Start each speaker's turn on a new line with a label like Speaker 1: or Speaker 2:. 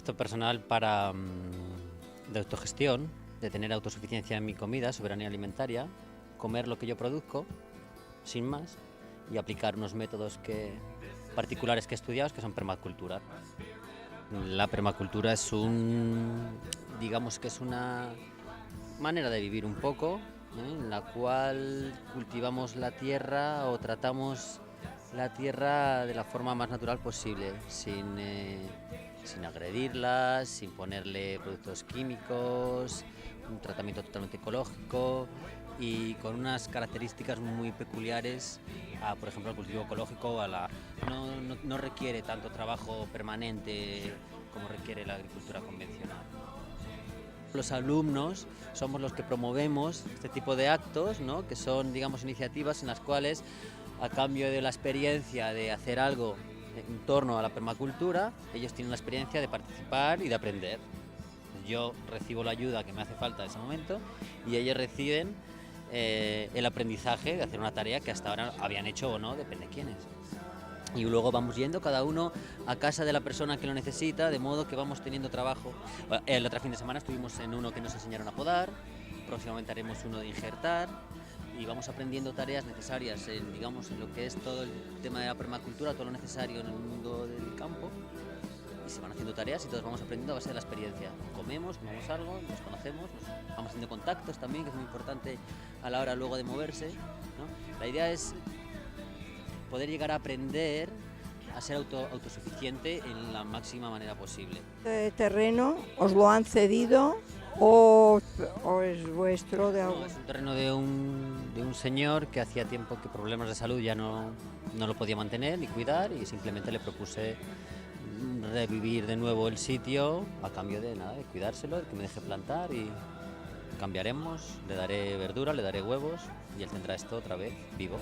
Speaker 1: proyecto personal para de autogestión, de tener autosuficiencia en mi comida, soberanía alimentaria, comer lo que yo produzco, sin más, y aplicar unos métodos particulares que he estudiado, que son permacultura. La permacultura es digamos que es una manera de vivir un poco, en la cual cultivamos la tierra o tratamos la tierra de la forma más natural posible, sin agredirla, sin ponerle productos químicos, un tratamiento totalmente ecológico y con unas características muy peculiares, por ejemplo, al cultivo ecológico. No requiere tanto trabajo permanente como requiere la agricultura convencional. Los alumnos somos los que promovemos este tipo de actos, ¿no? Que son, digamos, iniciativas en las cuales, a cambio de la experiencia de hacer algo en torno a la permacultura, ellos tienen la experiencia de participar y de aprender. Yo recibo la ayuda que me hace falta en ese momento y ellos reciben el aprendizaje de hacer una tarea que hasta ahora habían hecho o no, depende de quiénes. Y luego vamos yendo cada uno a casa de la persona que lo necesita, de modo que vamos teniendo trabajo. El otro fin de semana estuvimos en uno que nos enseñaron a podar, próximamente haremos uno de injertar, y vamos aprendiendo tareas necesarias digamos, en lo que es todo el tema de la permacultura, todo lo necesario en el mundo del campo, y se van haciendo tareas y todos vamos aprendiendo a base de la experiencia. Comemos algo, nos conocemos, vamos haciendo contactos también, que es muy importante a la hora luego de moverse, ¿no? La idea es poder llegar a aprender a ser autosuficiente en la máxima manera posible.
Speaker 2: ¿Este terreno os lo han cedido o es vuestro de algo?
Speaker 1: No, es un terreno de un señor que hacía tiempo que problemas de salud ya no lo podía mantener ni cuidar, y simplemente le propuse revivir de nuevo el sitio a cambio de nada, de cuidárselo, de que me deje plantar, y cambiaremos, le daré verdura, le daré huevos y él tendrá esto otra vez vivo.